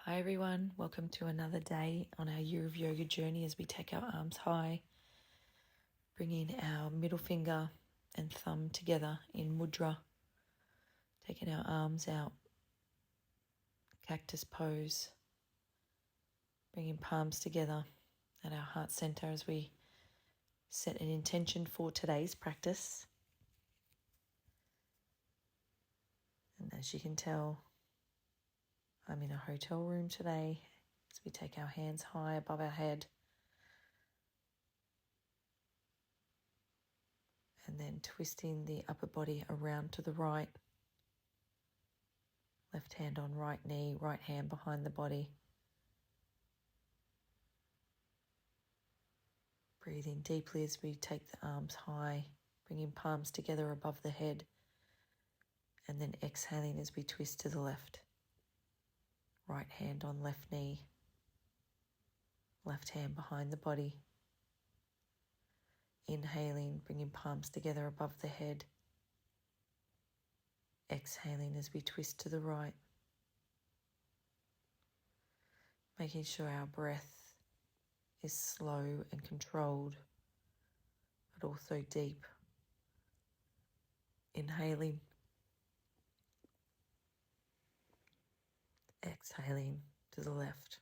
Hi everyone, welcome to another day on our Year of Yoga journey as we take our arms high, bringing our middle finger and thumb together in mudra, taking our arms out, cactus pose, bringing palms together at our heart center as we set an intention for today's practice. And as you can tell, I'm in a hotel room today as we take our hands high above our head. And then twisting the upper body around to the right. Left hand on right knee, right hand behind the body. Breathing deeply as we take the arms high, bringing palms together above the head. And then exhaling as we twist to the left. Right hand on left knee. Left hand behind the body. Inhaling, bringing palms together above the head. Exhaling as we twist to the right. Making sure our breath is slow and controlled, but also deep. Inhaling. Exhaling to the left.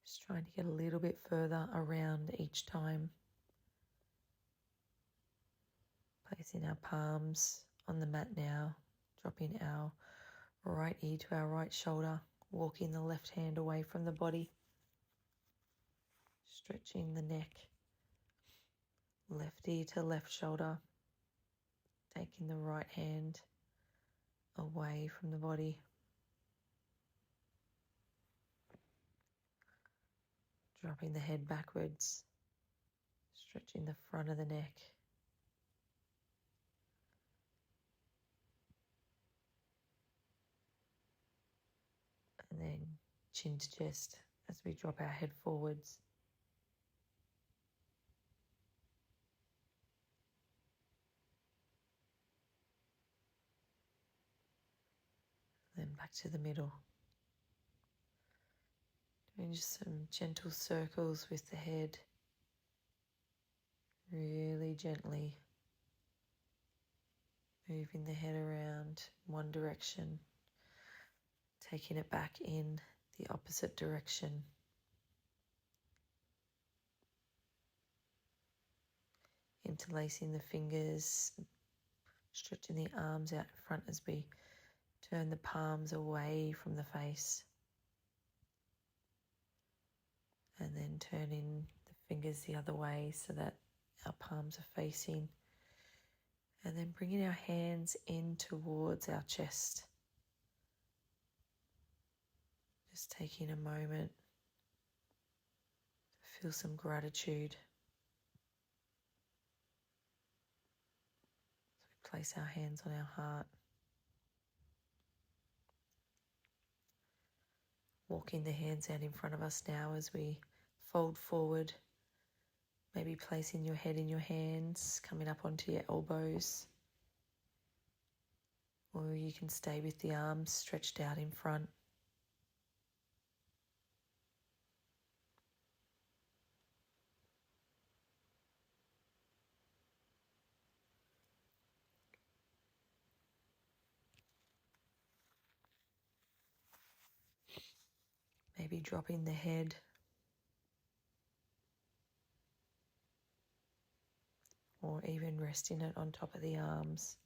Just trying to get a little bit further around each time. Placing our palms on the mat now, dropping our right ear to our right shoulder, walking the left hand away from the body, stretching the neck, left ear to left shoulder, taking the right hand away from the body. Dropping the head backwards, stretching the front of the neck. And then chin to chest as we drop our head forwards. Then back to the middle. Doing just some gentle circles with the head. Really gently moving the head around one direction, taking it back in the opposite direction. Interlacing the fingers, stretching the arms out in front as we turn the palms away from the face. And then turning the fingers the other way so that our palms are facing. And then bringing our hands in towards our chest. Just taking a moment to feel some gratitude. So we place our hands on our heart. Walking the hands out in front of us now as we fold forward. Maybe placing your head in your hands, coming up onto your elbows. Or you can stay with the arms stretched out in front. Maybe dropping the head. Or even resting it on top of the arms.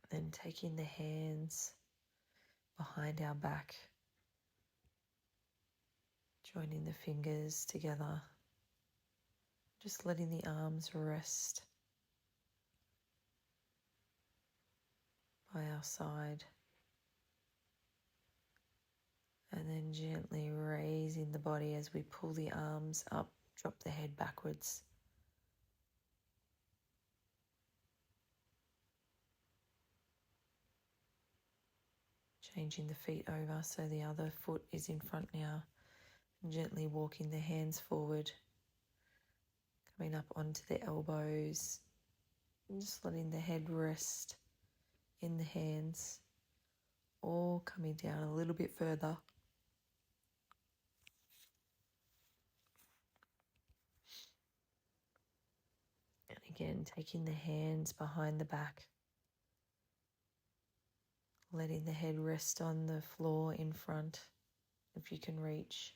Then taking the hands behind our back, joining the fingers together, just letting the arms rest by our side. And then gently raising the body as we pull the arms up, drop the head backwards. Changing the feet over so the other foot is in front now. And gently walking the hands forward. Coming up onto the elbows, and just letting the head rest in the hands, or coming down a little bit further. And again, taking the hands behind the back, letting the head rest on the floor in front, if you can reach.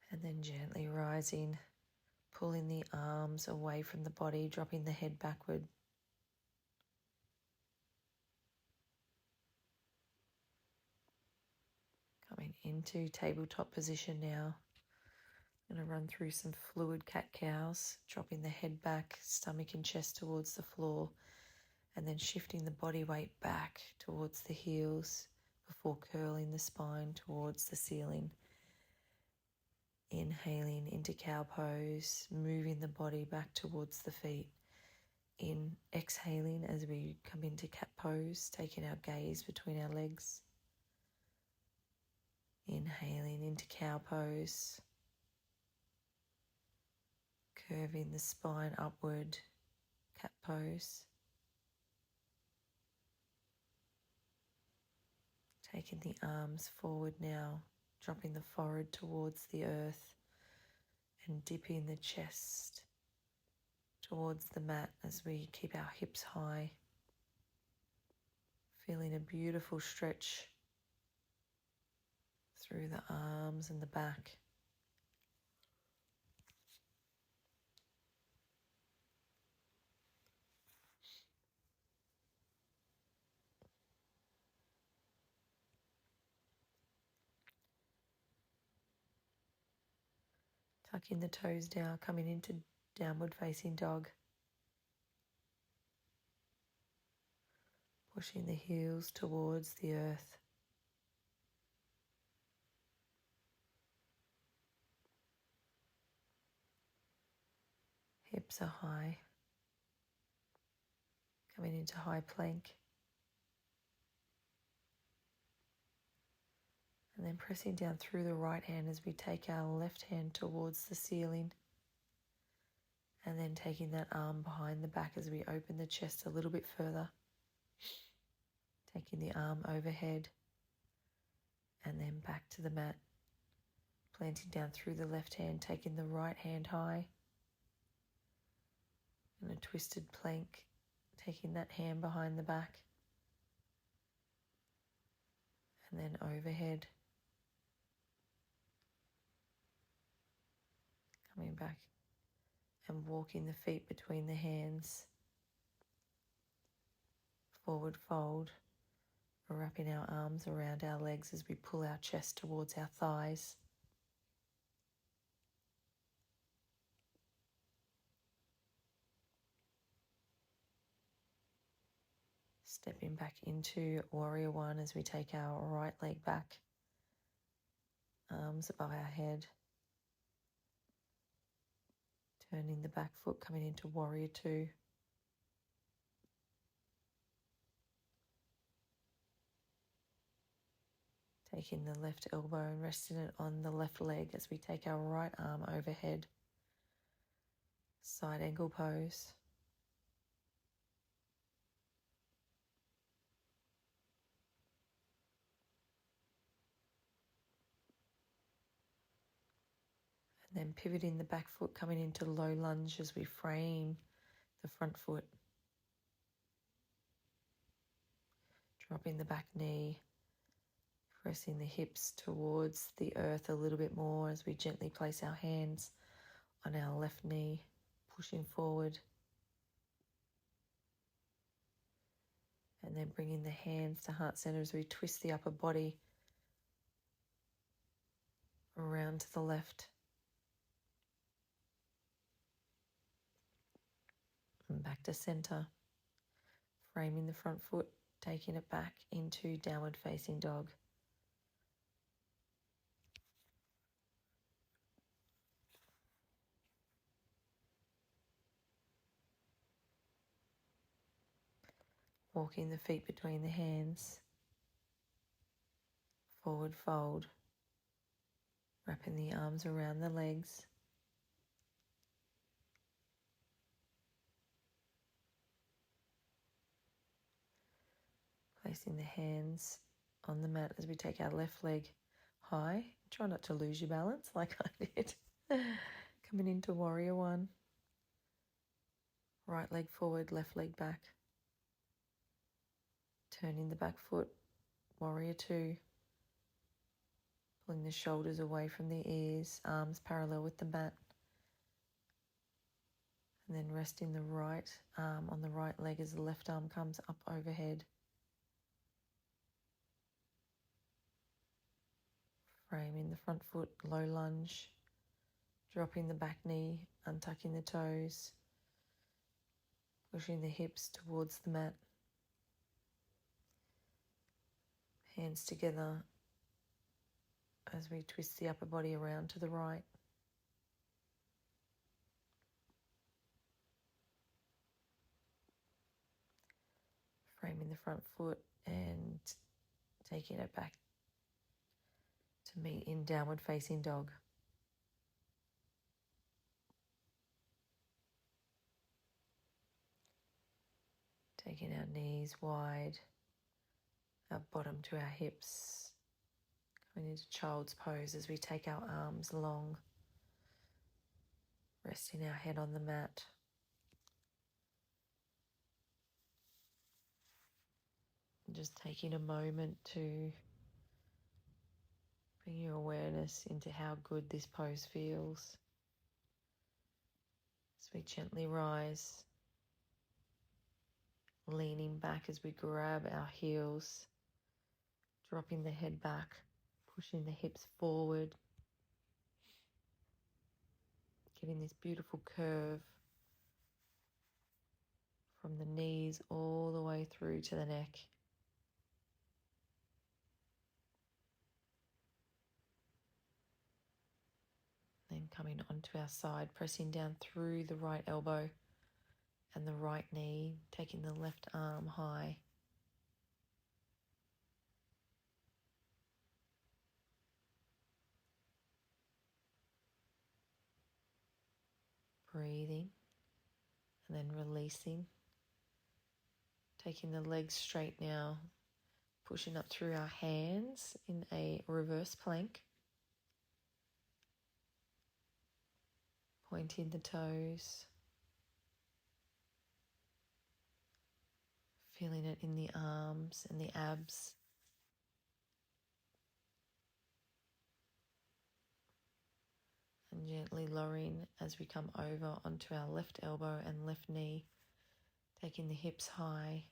And then gently rising, pulling the arms away from the body, dropping the head backward. Coming into tabletop position now. I'm going to run through some fluid cat-cows, dropping the head back, stomach and chest towards the floor, and then shifting the body weight back towards the heels before curling the spine towards the ceiling. Inhaling into cow pose, moving the body back towards the feet. Exhaling as we come into cat pose, taking our gaze between our legs. Inhaling into cow pose. Curving the spine upward, cat pose. Taking the arms forward now, dropping the forehead towards the earth and dipping the chest towards the mat as we keep our hips high. Feeling a beautiful stretch through the arms and the back. Tucking the toes down, coming into downward facing dog. Pushing the heels towards the earth. Hips are high. Coming into high plank. And then pressing down through the right hand as we take our left hand towards the ceiling. And then taking that arm behind the back as we open the chest a little bit further. Taking the arm overhead. And then back to the mat. Planting down through the left hand, taking the right hand high. And a twisted plank, taking that hand behind the back. And then overhead. Coming back and walking the feet between the hands. Forward fold. Wrapping our arms around our legs as we pull our chest towards our thighs. Stepping back into warrior one as we take our right leg back. Arms above our head. Turning the back foot, coming into warrior two. Taking the left elbow and resting it on the left leg as we take our right arm overhead. Side angle pose. And then pivoting the back foot, coming into low lunge as we frame the front foot. Dropping the back knee, pressing the hips towards the earth a little bit more as we gently place our hands on our left knee, pushing forward. And then bringing the hands to heart center as we twist the upper body around to the left. And back to center. Framing the front foot, taking it back into downward facing dog. Walking the feet between the hands. Forward fold. Wrapping the arms around the legs. Placing the hands on the mat as we take our left leg high. Try not to lose your balance like I did. Coming into warrior one. Right leg forward, left leg back. Turning the back foot, warrior two. Pulling the shoulders away from the ears, arms parallel with the mat. And then resting the right arm on the right leg as the left arm comes up overhead. Framing the front foot, low lunge. Dropping the back knee, untucking the toes. Pushing the hips towards the mat. Hands together as we twist the upper body around to the right. Framing the front foot and taking it back to meet in downward facing dog. Taking our knees wide, our bottom to our hips. Going into child's pose as we take our arms long. Resting our head on the mat. And just taking a moment to bring your awareness into how good this pose feels. As we gently rise, leaning back as we grab our heels, dropping the head back, pushing the hips forward, getting this beautiful curve from the knees all the way through to the neck. Then coming onto our side, pressing down through the right elbow and the right knee, taking the left arm high. Breathing and then releasing. Taking the legs straight now, pushing up through our hands in a reverse plank. Pointing the toes. Feeling it in the arms and the abs. And gently lowering as we come over onto our left elbow and left knee. Taking the hips high.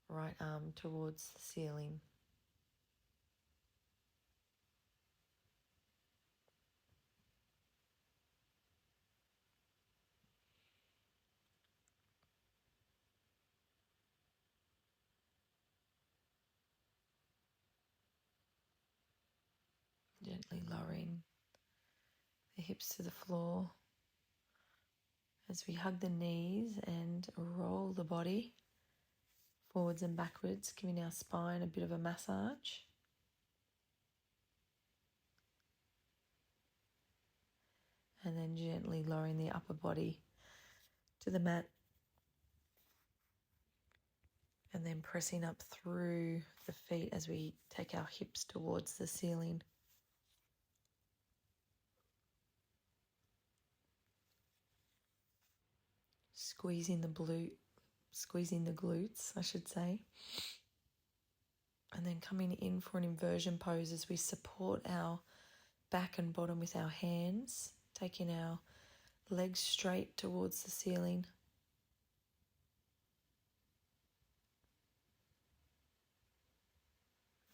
Right arm towards the ceiling. Gently lowering the hips to the floor as we hug the knees and roll the body forwards and backwards, giving our spine a bit of a massage. And then gently lowering the upper body to the mat. And then pressing up through the feet as we take our hips towards the ceiling. Squeezing the glutes, I should say. And then coming in for an inversion pose as we support our back and bottom with our hands, taking our legs straight towards the ceiling.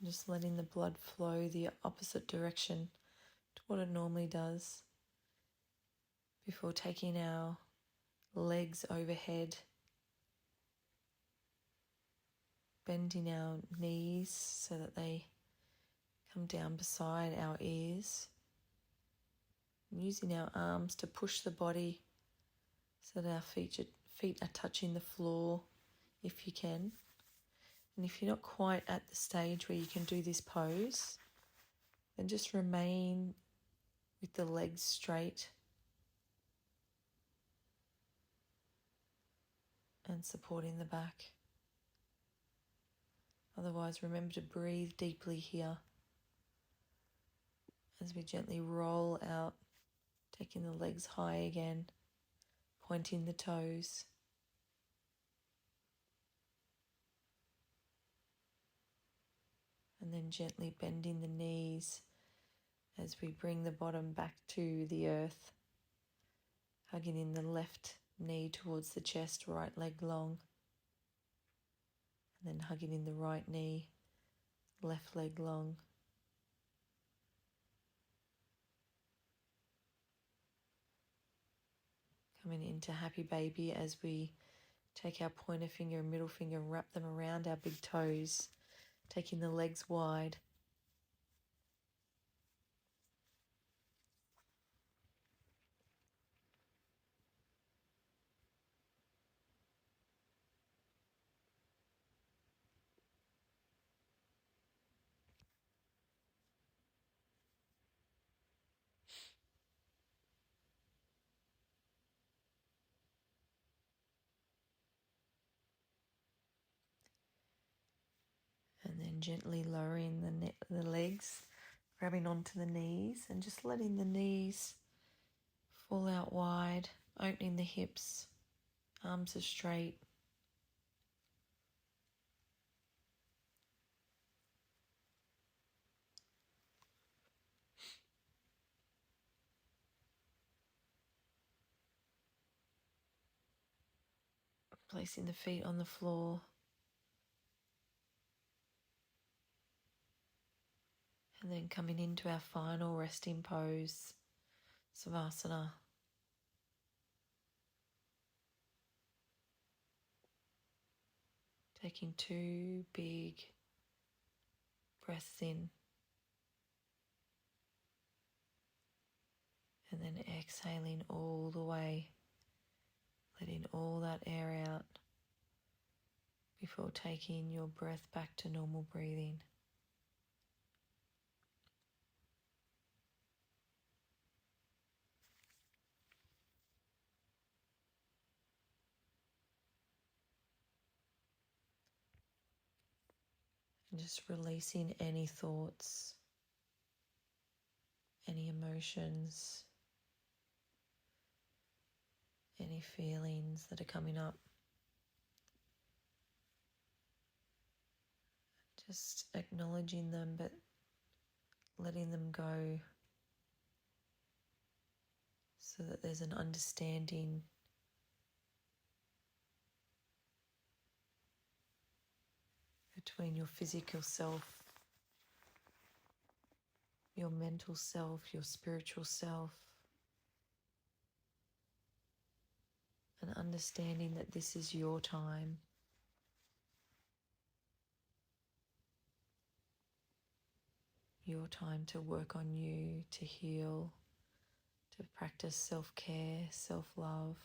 Just letting the blood flow the opposite direction to what it normally does before taking our legs overhead, bending our knees so that they come down beside our ears, and using our arms to push the body so that our feet Feet are touching the floor if you can. And if you're not quite at the stage where you can do this pose, then just remain with the legs straight and supporting the back. Otherwise, remember to breathe deeply here as we gently roll out, taking the legs high again, pointing the toes. And then gently bending the knees as we bring the bottom back to the earth, hugging in the left knee towards the chest, right leg long. And then hugging in the right knee, left leg long. Coming into happy baby as we take our pointer finger and middle finger and wrap them around our big toes, taking the legs wide. And then gently lowering the legs, grabbing onto the knees and just letting the knees fall out wide, opening the hips, arms are straight. Placing the feet on the floor. And then coming into our final resting pose, Savasana. Taking 2 big breaths in. And then exhaling all the way, letting all that air out before taking your breath back to normal breathing. And just releasing any thoughts, any emotions, any feelings that are coming up. Just acknowledging them, but letting them go so that there's an understanding between your physical self, your mental self, your spiritual self, and understanding that this is your time. Your time to work on you, to heal, to practice self-care, self-love.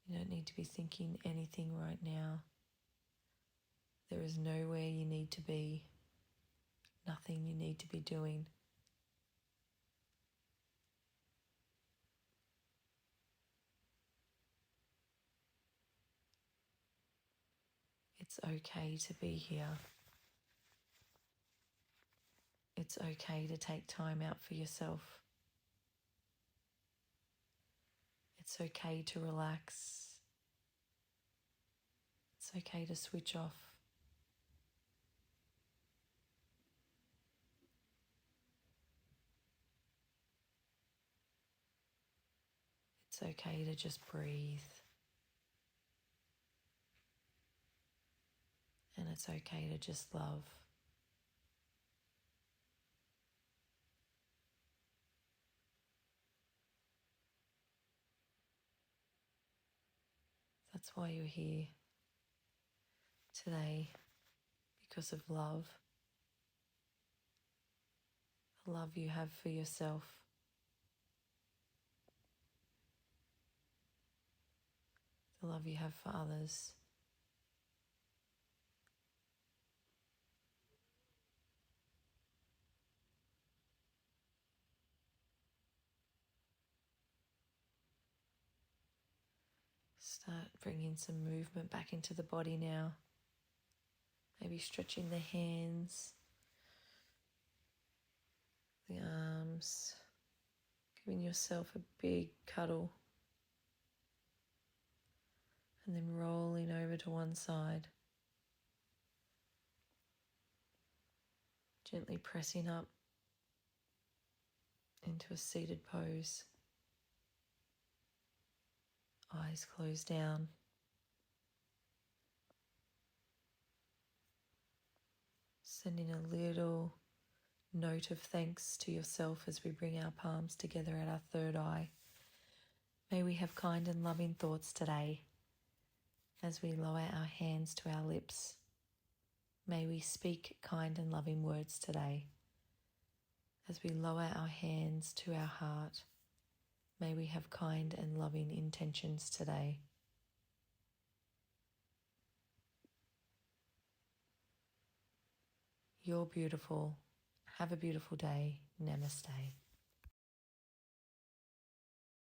You don't need to be thinking anything right now. There is nowhere you need to be, nothing you need to be doing. It's okay to be here. It's okay to take time out for yourself. It's okay to relax. It's okay to switch off. It's okay to just breathe. And it's okay to just love. That's why you're here today, because of love. The love you have for yourself. the love you have for others. Start bringing some movement back into the body now. Maybe stretching the hands, the arms, giving yourself a big cuddle, and then rolling over to one side. Gently pressing up into a seated pose. Eyes closed down. Sending a little note of thanks to yourself as we bring our palms together at our third eye. May we have kind and loving thoughts today as we lower our hands to our lips. May we speak kind and loving words today as we lower our hands to our heart. May we have kind and loving intentions today. You're beautiful. Have a beautiful day. Namaste.